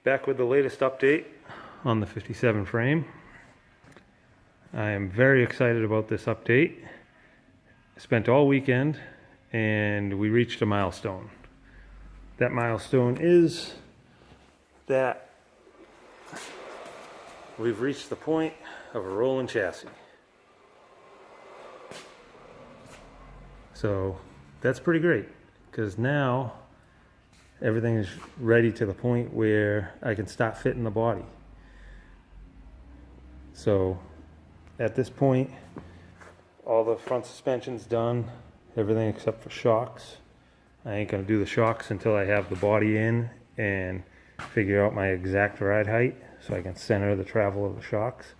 Back with the latest update on the 57 frame. I am very excited about this update. I spent all weekend and we reached a milestone. That milestone is that we've reached the point of a rolling chassis. So that's pretty great, because now everything is ready to the point where I can start fitting the body. So at this point, all the front suspension's done, everything except for shocks. I ain't gonna do the shocks until I have the body in and figure out my exact ride height so I can center the travel of the shocks.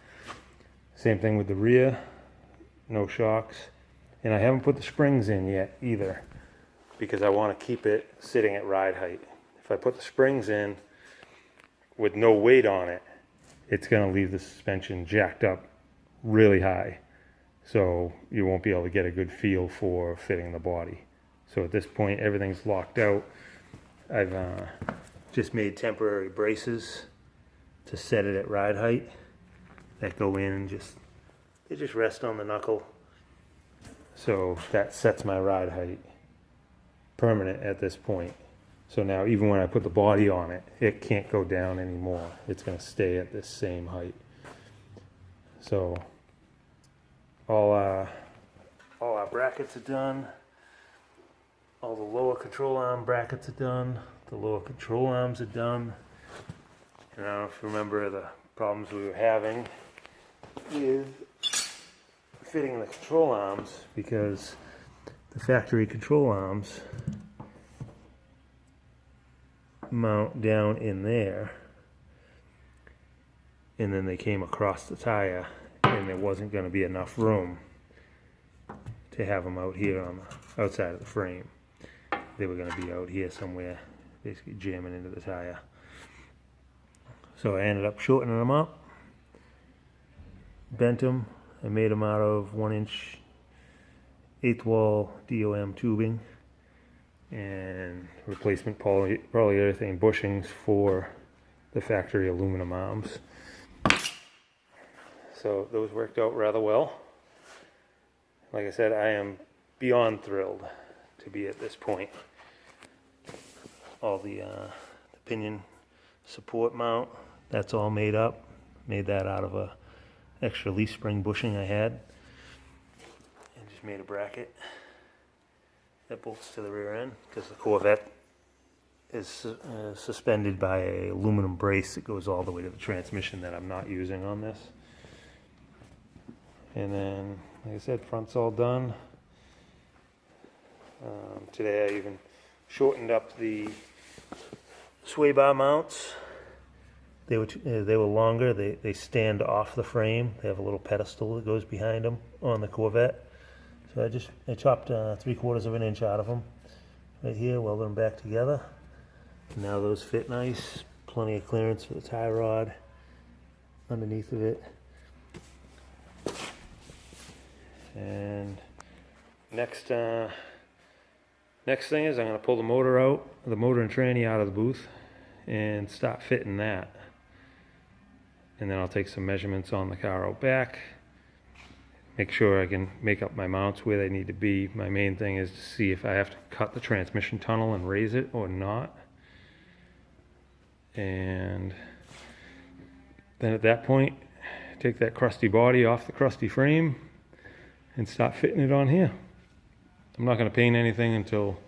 Same thing with the rear, no shocks. And I haven't put the springs in yet either, because I want to keep it sitting at ride height. If I put the springs in with no weight on it, it's going to leave the suspension jacked up really high. So you won't be able to get a good feel for fitting the body. So at this point, everything's locked out. I've just made temporary braces to set it at ride height that go in and they just rest on the knuckle. So that sets my ride height permanent at this point. So now even when I put the body on it, it can't go down anymore. It's going to stay at this same height. So all our brackets are done. All the lower control arm brackets are done. The lower control arms are done. And I don't know if you remember the problems we were having with fitting the control arms, because the factory control arms mount down in there, and then they came across the tire, and there wasn't going to be enough room to have them out here on the outside of the frame. They were going to be out here somewhere, basically jamming into the tire. So I ended up shortening them up, bent them. I made them out of 1-inch 8th wall DOM tubing and replacement polyurethane bushings for the factory aluminum arms. So those worked out rather well. Like I said, I am beyond thrilled to be at this point. All the pinion support mount, that's all made up. Made that out of a extra leaf spring bushing I had, and just made a bracket that bolts to the rear end, because the Corvette is suspended by an aluminum brace that goes all the way to the transmission that I'm not using on this. And then, like I said, front's all done. Today I even shortened up the sway bar mounts. They were longer. They stand off the frame. They have a little pedestal that goes behind them on the Corvette. So I chopped 3/4 of an inch out of them right here, welded them back together. Now those fit nice. Plenty of clearance for the tie rod underneath of it. And next thing is I'm going to pull the motor and tranny out of the booth, and start fitting that. And then I'll take some measurements on the car out back, make sure I can make up my mounts where they need to be. My main thing is to see if I have to cut the transmission tunnel and raise it or not. And then at that point, take that crusty body off the crusty frame and start fitting it on here. I'm not going to paint anything until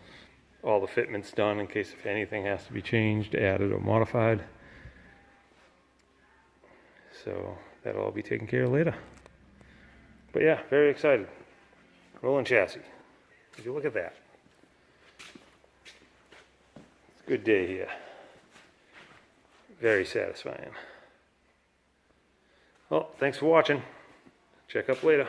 all the fitment's done, in case if anything has to be changed, added, or modified. So that'll all be taken care of later. But yeah, very excited. Rolling chassis. Would you look at that? It's a good day here. Very satisfying. Well, thanks for watching. Check up later.